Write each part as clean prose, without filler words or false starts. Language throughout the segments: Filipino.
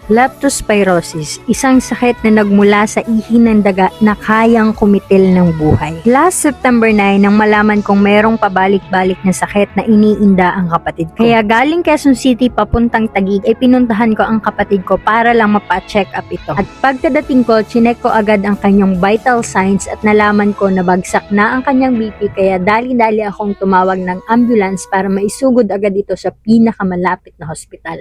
Leptospirosis, isang sakit na nagmula sa ihi ng daga na kayang kumitil ng buhay. Last September 9 nang malaman kong mayroong pabalik-balik na sakit na iniinda ang kapatid ko. Kaya galing Quezon City papuntang Taguig ay pinuntahan ko ang kapatid ko para lang mapa-check up ito. At pagkadating ko, chinek ko agad ang kanyang vital signs at nalaman ko na bagsak na ang kanyang BP, kaya dali-dali akong tumawag ng ambulance para maisugod agad ito sa pinakamalapit na hospital.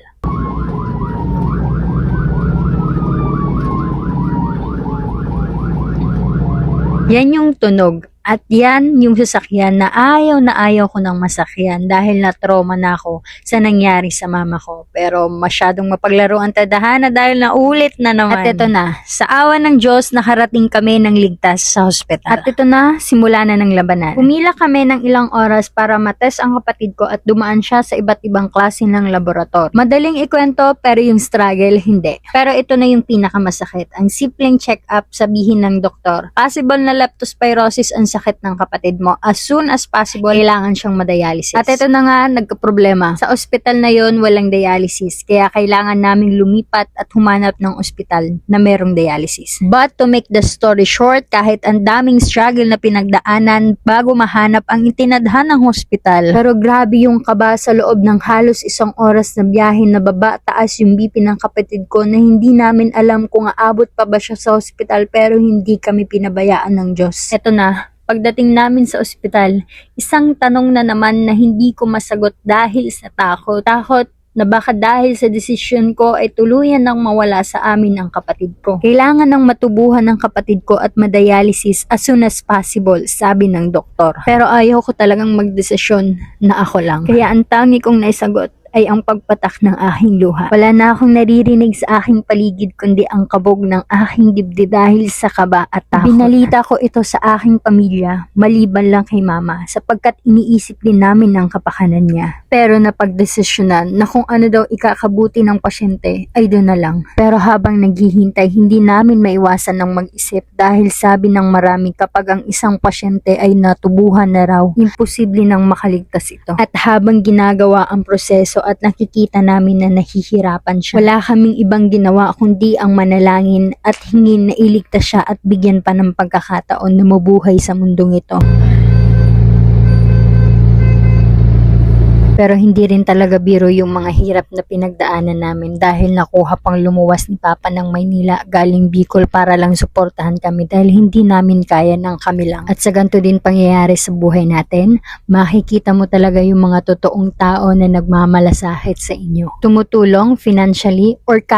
Yan yung tunog. At yan yung sasakyan na ayaw ko nang masakyan dahil na-trauma na ako sa nangyari sa mama ko. Pero masyadong mapaglaro ang tadhana dahil naulit na naman. At ito na, sa awa ng Diyos nakarating kami ng ligtas sa hospital. At ito na, simula na ng labanan. Pumila kami ng ilang oras para matest ang kapatid ko at dumaan siya sa iba't ibang klase ng laboratory. Madaling ikwento pero yung struggle hindi. Pero ito na yung pinakamasakit. Ang simpleng check-up, sabihin ng doktor, possible na leptospirosis ang sakit ng kapatid mo. As soon as possible, kailangan siyang madialysis. At ito na nga, nagka-problema. Sa ospital na yon walang dialysis. Kaya kailangan naming lumipat at humanap ng ospital na merong dialysis. But to make the story short, kahit ang daming struggle na pinagdaanan bago mahanap ang itinadhanang hospital. Pero grabe yung kaba sa loob ng halos isang oras na biyahe na baba taas yung BP ng kapatid ko na hindi namin alam kung aabot pa ba siya sa hospital, pero hindi kami pinabayaan ng Diyos. Ito na. Pagdating namin sa ospital, isang tanong na naman na hindi ko masagot dahil sa takot. Takot na baka dahil sa desisyon ko ay tuluyan nang mawala sa amin ang kapatid ko. Kailangan nang matubuhan ng kapatid ko at madialysis as soon as possible, sabi ng doktor. Pero ayaw ko talagang magdesisyon na ako lang. Kaya ang tangi kong naisagot ay ang pagpatak ng aking luha. Wala na akong naririnig sa aking paligid kundi ang kabog ng aking dibdib dahil sa kaba at takot. Binalita ko ito sa aking pamilya, maliban lang kay mama, sapagkat iniisip din namin ang kapakanan niya. Pero napagdesisyonan na kung ano daw ikakabuti ng pasyente ay doon na lang. Pero habang naghihintay, hindi namin maiwasan ng mag-isip dahil sabi ng marami kapag ang isang pasyente ay natubuhan na raw, imposible nang makaligtas ito. At habang ginagawa ang proseso at nakikita namin na nahihirapan siya, wala kaming ibang ginawa kundi ang manalangin at hingin na iligtas siya at bigyan pa ng pagkakataon na mabuhay sa mundong ito. Pero hindi rin talaga biro yung mga hirap na pinagdaanan namin dahil nakuha pang lumuwas ni Papa ng Maynila galing Bicol para lang suportahan kami dahil hindi namin kaya ng kami lang. At sa ganito din pangyayari sa buhay natin, makikita mo talaga yung mga totoong tao na nagmamalasakit sa inyo. Tumutulong financially or kahit